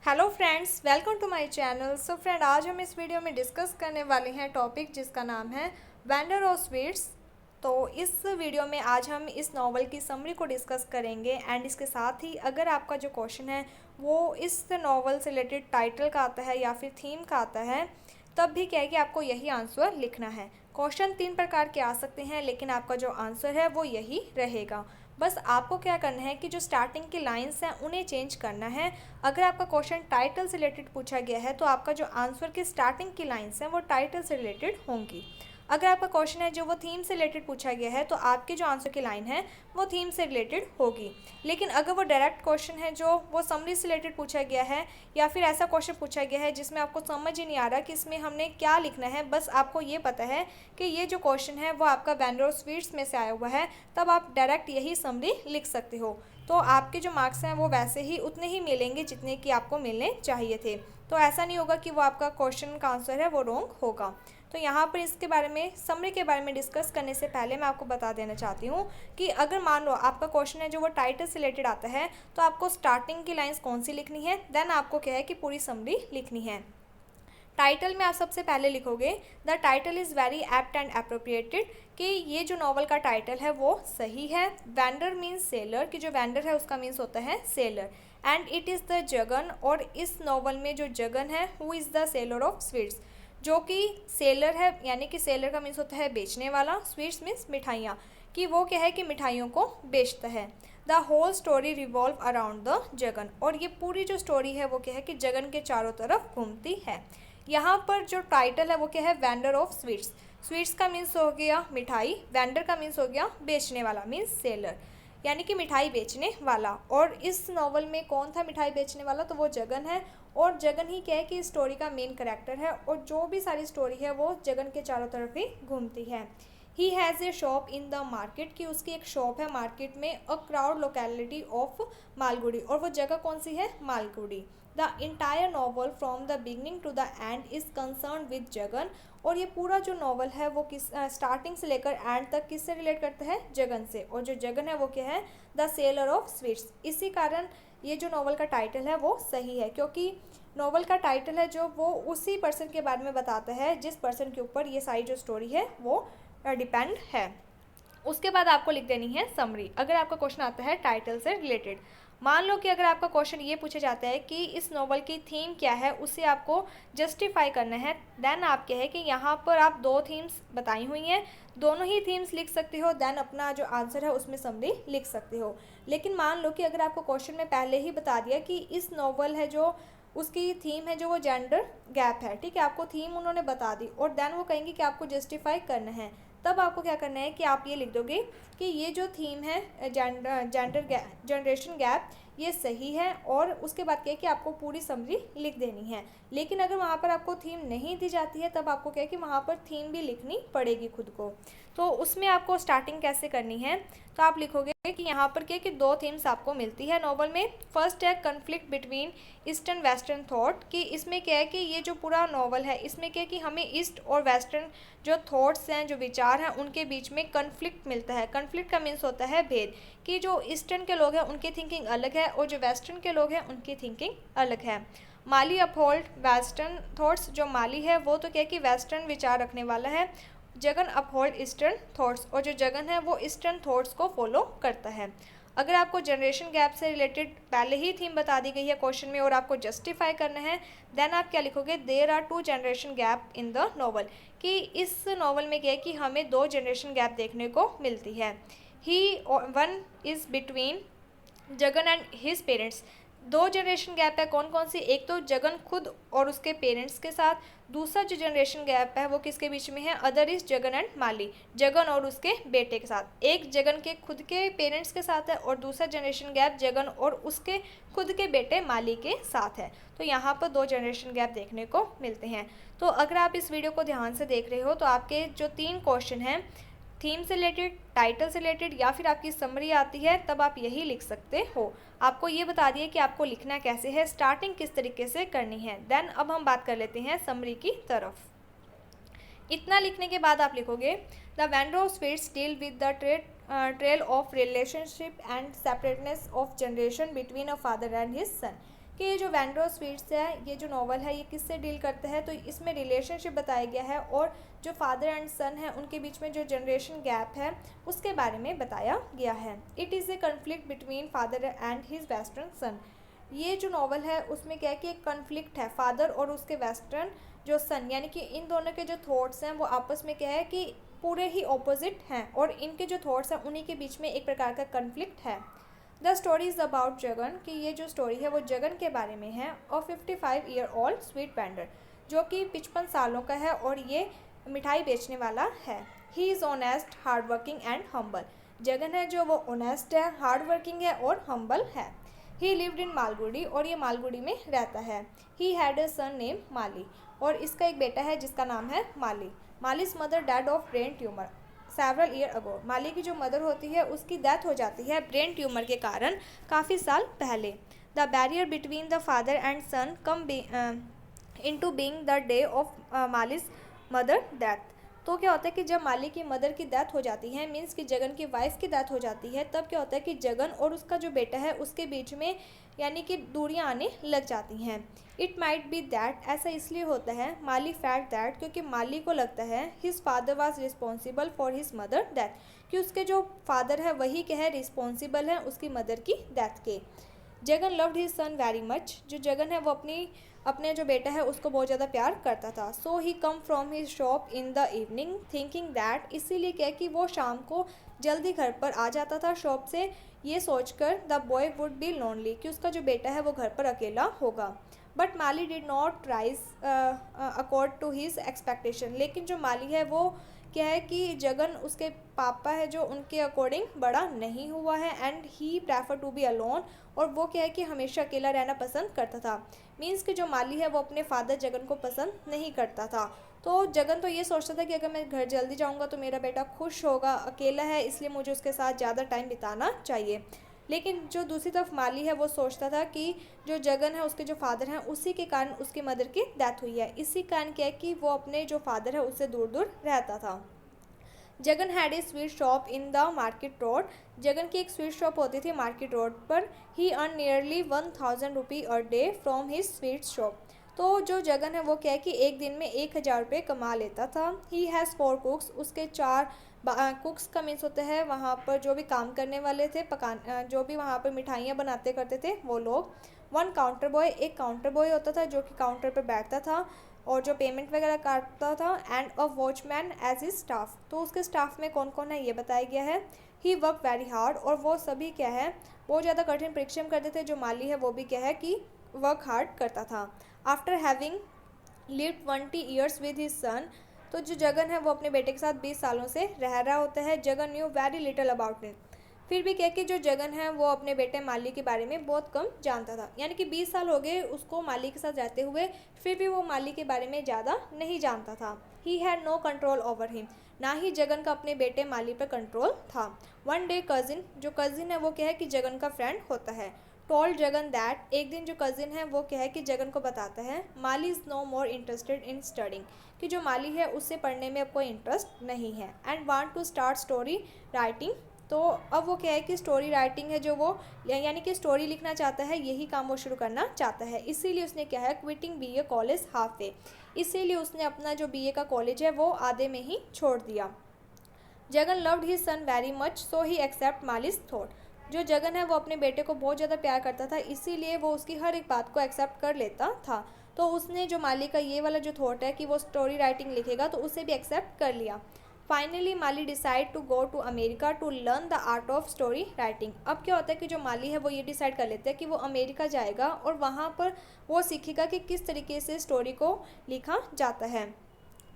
Hello friends, welcome to my channel. So friend, आज हम इस वीडियो में डिस्कस करने वाले हैं टॉपिक जिसका नाम है वेंडर ऑफ स्वीट्स। तो इस वीडियो में आज हम इस नॉवल की समरी को डिस्कस करेंगे एंड इसके साथ ही अगर आपका जो क्वेश्चन है वो इस नॉवल से रिलेटेड टाइटल का आता है या फिर थीम का आता है, तब भी क्या है कि आपको यही आंसर लिखना है। क्वेश्चन 3 प्रकार के आ सकते हैं, लेकिन आपका जो आंसर है वो यही रहेगा। बस आपको क्या करना है कि जो स्टार्टिंग की लाइंस हैं उन्हें चेंज करना है। अगर आपका क्वेश्चन टाइटल से रिलेटेड पूछा गया है तो आपका जो आंसर की स्टार्टिंग की लाइंस हैं वो टाइटल से रिलेटेड होंगी। अगर आपका क्वेश्चन है जो वो थीम से रिलेटेड पूछा गया है तो आपकी जो आंसर की लाइन है वो थीम से रिलेटेड होगी। लेकिन अगर वो डायरेक्ट क्वेश्चन है जो वो समरी से रिलेटेड पूछा गया है या फिर ऐसा क्वेश्चन पूछा गया है जिसमें आपको समझ ही नहीं आ रहा कि इसमें हमने क्या लिखना है, बस आपको ये पता है कि ये जो क्वेश्चन है वो आपका वेंडर ऑफ स्वीट्स में से आया हुआ है, तब आप डायरेक्ट यही समरी लिख सकते हो। तो आपके जो मार्क्स हैं वो वैसे ही उतने ही मिलेंगे जितने कि आपको मिलने चाहिए थे। तो ऐसा नहीं होगा कि वो आपका क्वेश्चन का आंसर है वो रॉन्ग होगा। तो यहाँ पर इसके बारे में समरी के बारे में डिस्कस करने से पहले मैं आपको बता देना चाहती हूँ कि अगर मान लो आपका क्वेश्चन है जो वो टाइटल से रिलेटेड आता है तो आपको स्टार्टिंग की लाइंस कौन सी लिखनी है, देन आपको क्या है कि पूरी समरी लिखनी है। टाइटल में आप सबसे पहले लिखोगे the title is very apt and appropriated, कि ये जो नॉवल का टाइटल है वो सही है। वेंडर मीन्स सेलर, कि जो वेंडर है उसका मीन्स होता है seller. And it is the Jagan, और इस नॉवल में जो जगन है who is the seller of sweets, जो कि सेलर है, यानी कि सेलर का मीन्स होता है बेचने वाला, स्वीट्स मीन्स मिठाइयाँ, कि वो क्या है कि मिठाइयों को बेचता है। The whole story revolve around the Jagan, और ये पूरी जो स्टोरी है वो क्या है कि जगन के चारों तरफ घूमती है। यहाँ पर जो टाइटल है वो क्या है, वेंडर ऑफ स्वीट्स। स्वीट्स का मीन्स हो गया मिठाई, वेंडर का मीन्स हो गया बेचने वाला, मीन्स सेलर, यानी कि मिठाई बेचने वाला। और इस नॉवल में कौन था मिठाई बेचने वाला, तो वो जगन है। और जगन ही क्या है कि स्टोरी का मेन कैरेक्टर है, और जो भी सारी स्टोरी है वो जगन के चारों तरफ ही घूमती है। He has a shop in the market, की उसकी एक शॉप है मार्केट में। A crowd locality of Malgudi, और वो जगह कौन सी है, Malgudi. The entire novel from the beginning to the end is concern with Jagan, और ये पूरा जो नॉवल है वो किस स्टार्टिंग से लेकर एंड तक किससे रिलेट करता है, जगन से। और जो जगन है वो क्या है, द सेलर ऑफ स्वीट्स। इसी कारण ये जो नॉवल का टाइटल है वो सही है, क्योंकि नॉवल का टाइटल है जो वो उसी पर्सन के बारे में बताता है जिस पर्सन के ऊपर ये सारी जो स्टोरी है वो डिपेंड है। उसके बाद आपको लिख देनी है समरी, अगर आपका क्वेश्चन आता है टाइटल से रिलेटेड। मान लो कि अगर आपका क्वेश्चन ये पूछा जाता है कि इस नॉवल की थीम क्या है, उसे आपको जस्टिफाई करना है, देन आप क्या है कि यहाँ पर आप 2 थीम्स बताई हुई हैं, दोनों ही थीम्स लिख सकते हो, देन अपना जो आंसर है उसमें समरी लिख सकते हो। लेकिन मान लो कि अगर आपको क्वेश्चन में पहले ही बता दिया कि इस नॉवल है जो उसकी थीम है जो वो जेंडर गैप है, ठीक है, आपको थीम उन्होंने बता दी और देन वो कहेंगे कि आपको जस्टिफाई करना है, तब आपको क्या करना है कि आप ये लिख दोगे कि ये जो थीम है जनरेशन गैप, ये सही है। और उसके बाद क्या है कि आपको पूरी समरी लिख देनी है। लेकिन अगर वहाँ पर आपको थीम नहीं दी जाती है तब आपको क्या है कि वहाँ पर थीम भी लिखनी पड़ेगी खुद को। तो उसमें आपको स्टार्टिंग कैसे करनी है, तो आप लिखोगे कि यहाँ पर क्या है कि 2 थीम्स आपको मिलती है नॉवल में। फर्स्ट है conflict between eastern western thought, कि इसमें क्या है कि ये जो पूरा नॉवल है इसमें क्या है कि हमें ईस्ट और वेस्टर्न जो थॉट्स हैं, जो विचार हैं, उनके बीच में कन्फ्लिक्ट मिलता है। कन्फ्लिक्ट का मीन्स होता है भेद, कि जो ईस्टर्न के लोग हैं उनकी थिंकिंग अलग है और जो वेस्टर्न के लोग हैं उनकी थिंकिंग अलग है। माली अपहोल्ड वेस्टर्न थॉट्स, जो माली है वो तो क्या है कि वेस्टर्न विचार रखने वाला है। जगन अपहोल्ड ईस्टर्न थॉट्स, और जो जगन है वो ईस्टर्न थॉट्स को फॉलो करता है। अगर आपको जनरेशन गैप से रिलेटेड पहले ही थीम बता दी गई है क्वेश्चन में और आपको जस्टिफाई करना है, देन आप क्या लिखोगे, there are 2 generation gap in the novel, कि इस नॉवल में क्या है कि हमें 2 जनरेशन गैप देखने को मिलती है। He one is between Jagan and his parents, 2 generation gap है, कौन कौन सी, एक तो जगन खुद और उसके पेरेंट्स के साथ, दूसरा जो जनरेशन गैप है वो किसके बीच में है, अदर इज जगन एंड माली, जगन और उसके बेटे के साथ। एक जगन के खुद के पेरेंट्स के साथ है और दूसरा जनरेशन गैप जगन और उसके खुद के बेटे माली के साथ है। तो यहाँ पर 2 जनरेशन गैप देखने को मिलते हैं। तो अगर आप इस वीडियो को ध्यान से देख रहे हो तो आपके जो 3 क्वेश्चन हैं, थीम से रिलेटेड, टाइटल से रिलेटेड या फिर आपकी समरी आती है, तब आप यही लिख सकते हो। आपको ये बता दिए कि आपको लिखना कैसे है, स्टार्टिंग किस तरीके से करनी है। देन अब हम बात कर लेते हैं समरी की तरफ। इतना लिखने के बाद आप लिखोगे the vendor of sweets deal with the trail of relationship and separateness of generation between a father and his son, कि ये जो वैंडर ऑफ स्वीट्स है, ये जो नॉवल है, ये किससे डील करता है, तो इसमें रिलेशनशिप बताया गया है और जो फादर एंड सन है उनके बीच में जो जनरेशन गैप है उसके बारे में बताया गया है। It is a conflict between father and his western son. ये जो नॉवल है उसमें क्या है कि एक कन्फ्लिक्ट है फादर और उसके वेस्टर्न जो सन, यानी कि इन दोनों के जो थॉट्स हैं वो आपस में क्या है कि पूरे ही ऑपोजिट हैं और इनके जो थॉट्स हैं उन्हीं के बीच में एक प्रकार का कन्फ्लिक्ट है। The story is about Jagan, कि ये जो स्टोरी है वो जगन के बारे में है, और 55 ईयर ओल्ड स्वीट वेंडर, जो कि 55 सालों का है और ये मिठाई बेचने वाला है। He is honest, hard working and humble. Jagan है जो वो ऑनेस्ट है, हार्ड वर्किंग है और हम्बल है। ही लिव्ड इन मालगुडी, और ये मालगुडी में रहता है। He had a sun name माली, और इसका एक बेटा है जिसका नाम है Mali. Mali's mother died of brain tumour several year ago. Mali की जो मदर होती है उसकी डेथ हो जाती है ब्रेन ट्यूमर के कारण काफ़ी साल पहले। The barrier between the father and son come into being the day of Mali's mother death. तो क्या होता है कि जब माली की मदर की डेथ हो जाती है, मीन्स कि जगन की वाइफ की डेथ हो जाती है, तब क्या होता है कि जगन और उसका जो बेटा है उसके बीच में यानी कि दूरियां आने लग जाती हैं। इट माइट बी दैट, ऐसा इसलिए होता है, माली फैट दैट, क्योंकि माली को लगता है his father was responsible for his mother death, कि उसके जो फादर है वही क्या है रिस्पॉन्सिबल है उसकी मदर की डेथ के। Jagan loved his son very much, जो जगन है वो अपने जो बेटा है उसको बहुत ज़्यादा प्यार करता था। So he come from his shop in the evening thinking that, इसीलिए क्या कि वो शाम को जल्दी घर पर आ जाता था शॉप से, ये सोचकर the boy would be lonely, कि उसका जो बेटा है वो घर पर अकेला होगा। But Mali did not rise accord to his expectation, लेकिन जो माली है वो क्या है कि जगन उसके पापा है जो उनके अकॉर्डिंग बड़ा नहीं हुआ है, and he prefer to be alone, और वो क्या है कि हमेशा अकेला रहना पसंद करता था। मीन्स कि जो माली है वो अपने फादर जगन को पसंद नहीं करता था। तो जगन तो ये सोचता था कि अगर मैं घर जल्दी जाऊंगा तो मेरा बेटा खुश होगा, अकेला है इसलिए मुझे उसके साथ ज़्यादा टाइम बिताना चाहिए। लेकिन जो दूसरी तरफ माली है वो सोचता था कि जो जगन है उसके जो फादर हैं उसी के कारण उसकी मदर की डेथ हुई है, इसी कारण क्या है कि वो अपने जो फादर है उससे दूर दूर रहता था। Jagan had a sweet shop in the market road, Jagan की एक स्वीट शॉप होती थी मार्केट रोड पर। He earn nearly 1000 rupee a day from his sweet shop. तो जो जगन है वो क्या है कि एक दिन में 1000 रुपये कमा लेता था। ही हैज़ 4 कुक्स, उसके 4 कुक्स का मीन्स होता है वहाँ पर जो भी काम करने वाले थे, जो भी वहाँ पर मिठाइयाँ बनाते करते थे वो लोग। 1 काउंटर बॉय, एक काउंटर बॉय होता था जो कि काउंटर पर बैठता था और जो पेमेंट वगैरह काटता था, and a watchman as his staff. तो उसके स्टाफ में कौन कौन है ये बताया गया है। ही वर्क वेरी हार्ड, और वो सभी क्या है बहुत ज़्यादा कठिन परिश्रम करते थे। जो माली है वो भी क्या है कि वर्क हार्ड करता था। After having lived 20 years with his son, तो जो जगन है वो अपने बेटे के साथ 20 सालों से रह रहा होता है। Jagan new very little about it, फिर भी क्या कि जो जगन है वो अपने बेटे माली के बारे में बहुत कम जानता था, यानी कि 20 साल हो गए उसको माली के साथ रहते हुए, फिर भी वो माली के बारे में ज़्यादा नहीं जानता था। He had no control over him, ना ही जगन का अपने बेटे माली पर कंट्रोल था। वन डे कजिन, जो कजिन है वो क्या है कि जगन का फ्रेंड होता है, टोल्ड जगन दैट, एक दिन जो कजिन है वो क्या है कि जगन को बताता है Mali is no more interested in studying, कि जो माली है उससे पढ़ने में अब कोई इंटरेस्ट नहीं है, and want to start story writing. तो अब वो क्या है कि स्टोरी राइटिंग है जो वो यानी कि स्टोरी लिखना चाहता है, यही काम वो शुरू करना चाहता है। इसीलिए उसने क्या है quitting BA college half way, इसीलिए उसने अपना जो बीए का कॉलेज है वो आधे में ही छोड़ दिया। Jagan loved his son very much, so he accept Mali's thought, जो जगन है वो अपने बेटे को बहुत ज़्यादा प्यार करता था, इसीलिए वो उसकी हर एक बात को एक्सेप्ट कर लेता था। तो उसने जो माली का ये वाला जो थॉट है कि वो स्टोरी राइटिंग लिखेगा तो उसे भी एक्सेप्ट कर लिया। Finally Mali decide to go to America to learn the art of story writing. अब क्या होता है कि जो माली है वो ये डिसाइड कर लेते हैं कि वो अमेरिका जाएगा और वहाँ पर वो सीखेगा कि किस तरीके से स्टोरी को लिखा जाता है।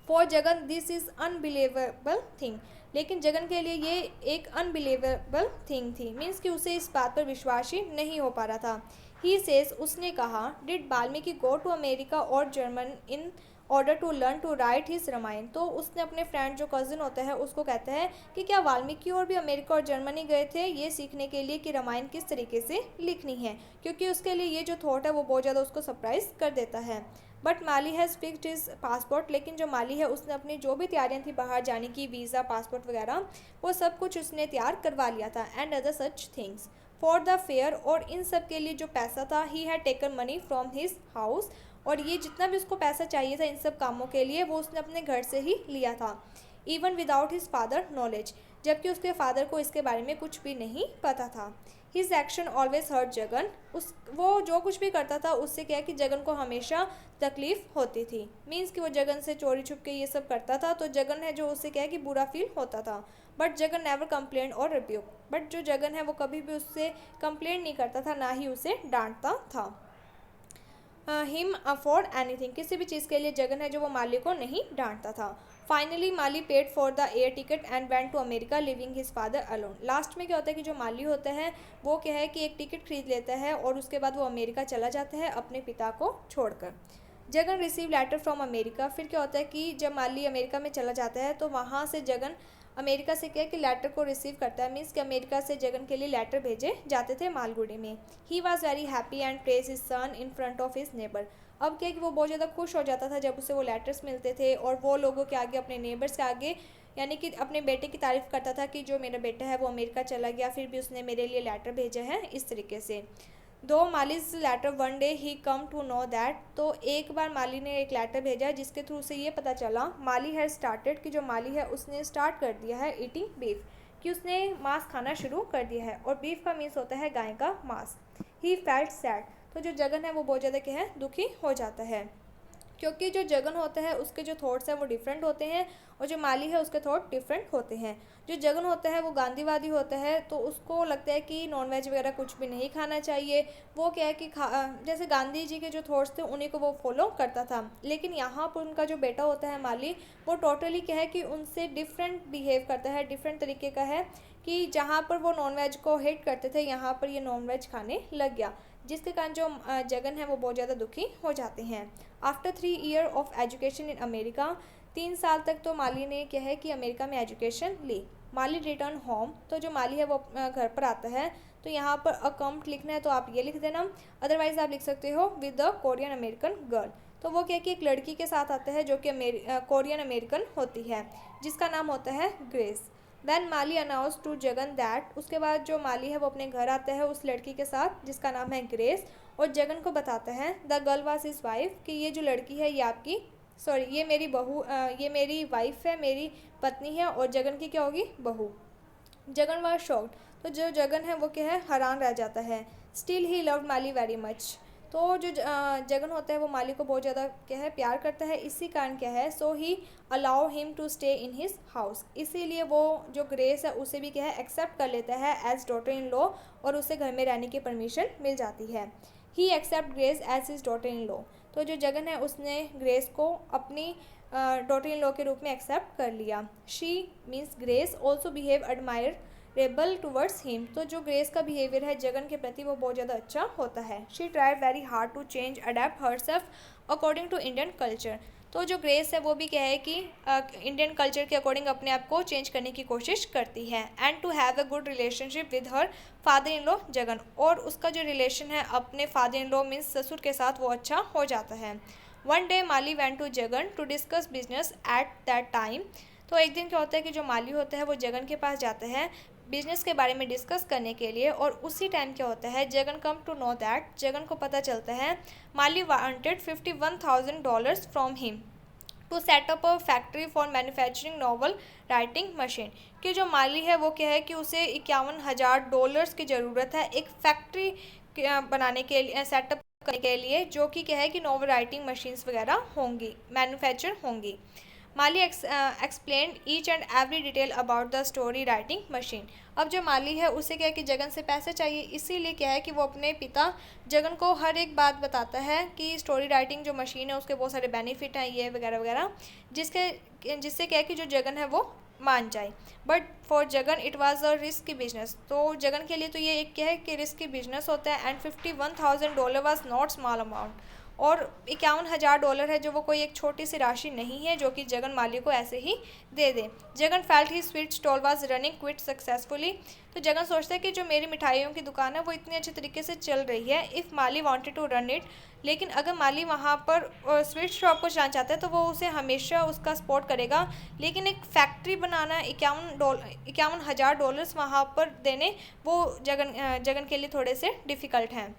For Jagan this is unbelievable thing, लेकिन जगन के लिए ये एक अनबिलीवेबल थिंग थी, मीन्स कि उसे इस बात पर विश्वास ही नहीं हो पा रहा था। ही सेज, उसने कहा, did Valmiki go to America और German in order to learn to write his Ramayana. तो उसने अपने फ्रेंड जो कज़न होता है उसको कहता है कि क्या वाल्मीकि और भी अमेरिका और जर्मनी गए थे ये सीखने के लिए कि रामायण किस तरीके से लिखनी है, क्योंकि उसके लिए ये जो थॉट है वो बहुत ज़्यादा उसको सरप्राइज कर देता है। But Mali has fixed his passport, लेकिन जो माली है उसने अपनी जो भी तैयारियां थी बाहर जाने की, वीज़ा पासपोर्ट वगैरह, वो सब कुछ उसने तैयार करवा लिया था, and other such things. For the fair, और इन सब के लिए जो पैसा था, he had taken money from his house, और ये जितना भी उसको पैसा चाहिए था इन सब कामों के लिए वो उसने अपने घर से ही लिया था। Even without his father knowledge, जबकि उसके फादर को इसके बारे में कुछ भी नहीं पता था। His action always hurt Jagan, उस वो जो कुछ भी करता था उससे क्या है कि जगन को हमेशा तकलीफ होती थी। मीन्स कि वो जगन से चोरी छुप के ये सब करता था तो जगन है जो उससे क्या है कि बुरा फील होता था। बट जगन नेवर कंप्लेन और रिब्यूक, बट जो जगन है वो कभी भी उससे कंप्लेन नहीं करता था, ना ही उसे डांटता था। हिम फॉर एनीथिंग, किसी भी चीज़ के लिए जगन है जो वो माली को नहीं डांटता था। Finally Mali paid for the air ticket and went to America living his father alone. Last में क्या होता है कि जो माली होता है वो क्या है कि एक टिकट खरीद लेता है और उसके बाद वो अमेरिका चला जाता है अपने पिता को छोड़कर। Jagan receive letter from America, फिर क्या होता है कि जब माली अमेरिका में चला जाता है तो वहाँ से जगन अमेरिका से क्या है कि लेटर को रिसीव करता है। मीन्स कि अमेरिका से जगन के लिए लेटर भेजे जाते थे मालगुडी में। He was very happy and praise his son in front of his neighbour. अब क्या है कि वो बहुत ज़्यादा खुश हो जाता था जब उसे वो लेटर्स मिलते थे और वो लोगों के आगे, अपने नेबर्स के आगे, यानी कि अपने बेटे की तारीफ़ करता था कि जो मेरा बेटा है वो अमेरिका चला गया, फिर भी उसने मेरे लिए लेटर भेजा है, इस तरीके से। दो Mali's letter one day he come to know that, तो एक बार माली ने एक लेटर भेजा जिसके थ्रू से ये पता चला माली हैज स्टार्टेड, कि जो माली है उसने स्टार्ट कर दिया है ईटिंग बीफ, कि उसने मांस खाना शुरू कर दिया है, और बीफ का मीन्स होता है गाय का मांस। ही फेल्ट सैड, तो जो जगन है वो बहुत ज़्यादा क्या है दुखी हो जाता है, क्योंकि जो जगन होता है उसके जो थॉट्स हैं वो डिफरेंट होते हैं और जो माली है उसके थॉट डिफरेंट होते हैं। जो जगन होता है वो गांधीवादी होता है, तो उसको लगता है कि नॉनवेज वगैरह कुछ भी नहीं खाना चाहिए। वो क्या है कि जैसे गांधी जी के जो थॉट्स थे उन्हीं को वो फॉलो करता था। लेकिन यहाँ पर उनका जो बेटा होता है माली, वो टोटली क्या है कि उनसे डिफरेंट बिहेव करता है, डिफरेंट तरीके का है, कि जहाँ पर वो नॉनवेज को हेट करते थे यहाँ पर ये नॉनवेज खाने लग गया, जिसके कारण जो जगन है वो बहुत ज़्यादा दुखी हो जाते हैं। After 3 year of education in America, 3 साल तक तो माली ने क्या है कि अमेरिका में एजुकेशन ली। माली रिटर्न होम, तो जो माली है वो घर पर आता है, तो यहाँ पर अकाउंट लिखना है तो आप ये लिख देना, अदरवाइज आप लिख सकते हो with the Korean American girl. तो वो क्या कि एक लड़की के साथ आता है जो कि कोरियन अमेरिकन होती है, जिसका नाम होता है Grace. Then Mali announce to Jagan that, उसके बाद जो माली है वो अपने घर आता है उस लड़की के साथ जिसका नाम है ग्रेस, और जगन को बताता है the girl was his wife, कि ये जो लड़की है ये आपकी, सॉरी ये मेरी बहू, ये मेरी वाइफ है, मेरी पत्नी है, और जगन की क्या होगी, बहू। जगन वाज शॉक्ड, तो जो जगन है वो क्या है हैरान रह जाता है। Still he loved Mali very much, तो जो जगन होता है वो माली को बहुत ज़्यादा क्या है प्यार करता है, इसी कारण क्या है so he allow him to stay in his house, इसीलिए वो जो ग्रेस है उसे भी क्या है एक्सेप्ट कर लेता है एज डॉटर इन लॉ, और उसे घर में रहने की परमिशन मिल जाती है। He accept Grace as his daughter in law, तो जो जगन है उसने ग्रेस को अपनी डॉटर इन लॉ के रूप में एक्सेप्ट कर लिया। She means grace also behave admire rebel towards him, तो जो ग्रेस का बिहेवियर है जगन के प्रति वो बहुत ज़्यादा अच्छा होता है। She tried very hard to change adapt herself according to Indian culture, तो जो ग्रेस है वो भी क्या है कि इंडियन कल्चर के अकॉर्डिंग अपने आप को चेंज करने की कोशिश करती है। And to have a good relationship with her father in law Jagan, और उसका जो रिलेशन है अपने फादर इन लॉ मीन्स ससुर के साथ वो अच्छा हो जाता है। One day Mali went to Jagan to discuss business at that time, तो एक दिन क्या होता है कि जो माली होता है वो जगन के पास जाता है बिजनेस के बारे में डिस्कस करने के लिए, और उसी टाइम क्या होता है Jagan come to know that, Jagan को पता चलता है Mali wanted $51,000 from him to set up a factory for manufacturing novel writing machine, कि जो माली है वो क्या है कि उसे $51,000 की ज़रूरत है एक फैक्ट्री बनाने के लिए, सेटअप करने के लिए, जो कि क्या है कि नॉवल राइटिंग मशीन्स वगैरह होंगी, मैन्युफैक्चर होंगी। Mali explain each and every detail about the story writing machine, अब जो माली है उसे क्या है कि जगन से पैसे चाहिए, इसीलिए क्या है कि वो अपने पिता जगन को हर एक बात बताता है कि स्टोरी राइटिंग जो मशीन है उसके बहुत सारे बेनिफिट हैं ये वगैरह वगैरह, जिससे क्या है कि जो जगन है वो मान जाए। But for Jagan it was a risky business, तो जगन के लिए तो ये एक क्या है कि रिस्की बिजनेस होता है। And $51,000 was not small amount, और $51,000 है, जो वो कोई एक छोटी सी राशि नहीं है जो कि जगन माली को ऐसे ही दे दे। Jagan felt he sweet stall was running quite successfully. तो जगन सोचता है कि जो मेरी मिठाइयों की दुकान है वो इतनी अच्छे तरीके से चल रही है, if Mali wanted to run it, लेकिन अगर माली वहाँ पर स्वीट शॉप को जाना चाहता है तो वो उसे हमेशा उसका सपोर्ट करेगा, लेकिन एक फैक्ट्री बनाना $51,000 वहाँ पर देने वो जगन के लिए थोड़े से डिफ़िकल्ट हैं।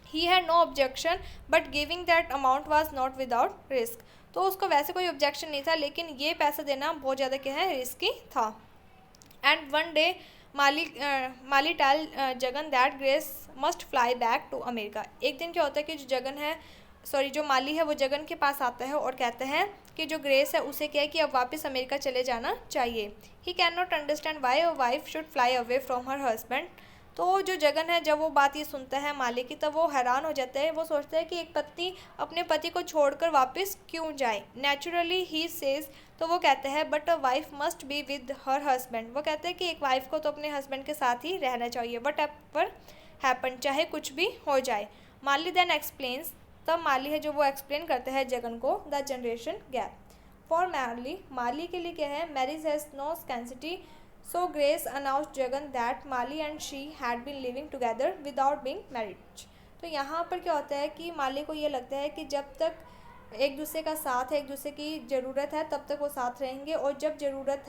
He had no objection but giving that amount was not without risk. तो उसको वैसे कोई ऑब्जेक्शन नहीं था, लेकिन ये पैसा देना बहुत ज़्यादा क्या है, रिस्की था। And one day Mali tell Jagan that Grace must fly back to America. एक दिन क्या होता है कि जो माली है वो जगन के पास आता है और कहते हैं कि जो ग्रेस है उसे क्या है कि अब वापस अमेरिका चले जाना चाहिए। He can not understand why a wife should fly away from her husband. तो जो जगन है जब वो बात ये सुनता है माली की, तब वो हैरान हो जाता है। वो सोचता है कि एक पत्नी अपने पति को छोड़कर वापस क्यों जाए। नेचुरली ही सेज, तो वो कहते हैं but a wife must be with her husband. वो कहते हैं कि एक वाइफ को तो अपने हस्बैंड के साथ ही रहना चाहिए, वट एवर हैपन, चाहे कुछ भी हो जाए। माली देन एक्सप्लेन्स, तब माली है जो वो एक्सप्लेन करते हैं जगन को the generation gap. For Mali के लिए क्या है, marriage has no sanctity. So Grace announced Jagan that Mali and she had been living together without being married। तो यहाँ पर क्या होता है कि माली को ये लगता है कि जब तक एक दूसरे का साथ है, एक दूसरे की ज़रूरत है, तब तक वो साथ रहेंगे, और जब ज़रूरत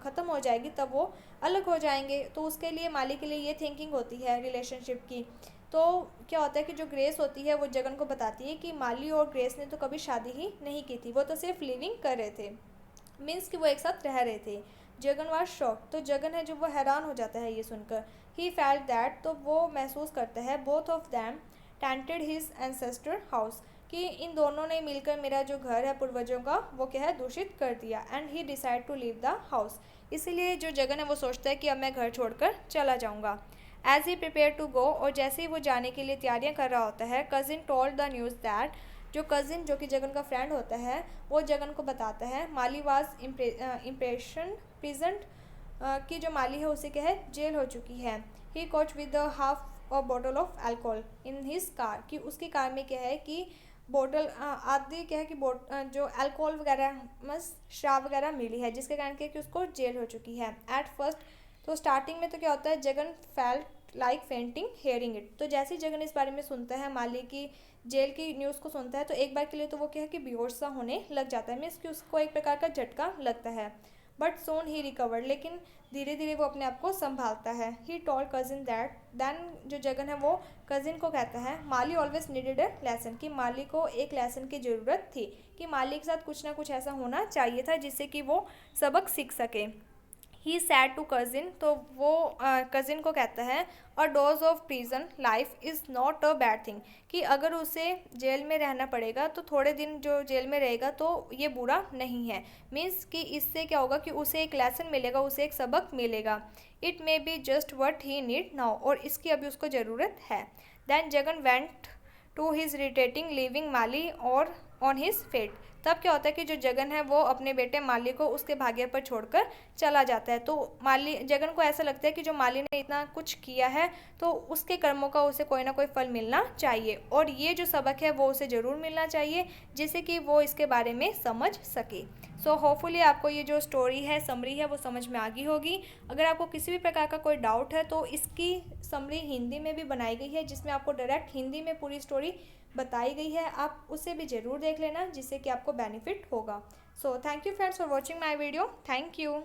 ख़त्म हो जाएगी तब वो अलग हो जाएंगे। तो उसके लिए माली के लिए ये थिंकिंग होती है रिलेशनशिप की। तो क्या होता है कि जो ग्रेस होती है वो जगन को बताती है कि माली और ग्रेस ने तो कभी शादी ही नहीं की थी, वो तो सिर्फ लिविंग कर रहे थे, मीन्स कि वो एक साथ रह रहे थे। जगन वाज शॉक, तो जगन है जो वो हैरान हो जाता है ये सुनकर। ही फेल्ट दैट, तो वो महसूस करता है, both of them tainted his ancestor house, कि इन दोनों ने मिलकर मेरा जो घर है पूर्वजों का वो क्या है, दूषित कर दिया। And he decide to leave the house, इसीलिए जो जगन है वो सोचता है कि अब मैं घर छोड़कर चला जाऊँगा। As he prepare to go, और जैसे ही वो जाने के लिए तैयारियाँ कर रहा होता है, cousin told the news that, जो कज़िन जो कि जगन का फ्रेंड होता है वो जगन को बताता है माली वाज इम्प्रेशन प्रेजेंट, कि जो माली है उसे क्या है, जेल हो चुकी है। He caught with the half a bottle of alcohol in his car, कि उसकी कार में क्या है कि बोतल आदि क्या है कि जो अल्कोहल वगैरह मस शराब वगैरह मिली है, जिसके कारण क्या है कि उसको जेल हो चुकी है। एट फर्स्ट, तो स्टार्टिंग में तो क्या होता है, Jagan felt like fainting hearing it. तो जैसे ही जगन इस बारे में सुनता है, माली की जेल की न्यूज़ को सुनता है, तो एक बार के लिए तो वो क्या है कि बेहोश सा होने लग जाता है, मीन्स कि उसको एक प्रकार का झटका लगता है। बट सोन ही रिकवर्ड, लेकिन धीरे धीरे वो अपने आप को संभालता है। He told cousin that, then जो जगन है वो कज़िन को कहता है Mali always needed a lesson, कि माली को एक लेसन की ज़रूरत थी, कि माली के साथ कुछ ना कुछ ऐसा होना चाहिए था जिससे कि वो सबक सीख सके। ही सैड टू कज़िन, तो वो कज़िन को कहता है अ dose of prison life is not a bad thing, कि अगर उसे जेल में रहना पड़ेगा तो थोड़े दिन जो जेल में रहेगा तो ये बुरा नहीं है। मीन्स कि इससे क्या होगा कि उसे एक लेसन मिलेगा, उसे एक सबक मिलेगा। It may be just what he need now, और इसकी अभी उसको ज़रूरत है। Then Jagan went to his retreating living Mali और ऑन हिज फेट। तब क्या होता है कि जो जगन है वो अपने बेटे माली को उसके भाग्य पर छोड़कर चला जाता है। तो जगन को ऐसा लगता है कि जो माली ने इतना कुछ किया है तो उसके कर्मों का उसे कोई ना कोई फल मिलना चाहिए, और ये जो सबक है वो उसे ज़रूर मिलना चाहिए, जिससे कि वो इसके बारे में समझ सके। सो होपफुली आपको ये जो स्टोरी है, समरी है, वो समझ में आ गई होगी। अगर आपको किसी भी प्रकार का कोई डाउट है तो इसकी समरी हिंदी में भी बनाई गई है, जिसमें आपको डायरेक्ट हिंदी में पूरी स्टोरी बताई गई है। आप उसे भी ज़रूर देख लेना, जिससे कि आपको बेनिफिट होगा। So thank you friends for watching my video. Thank you.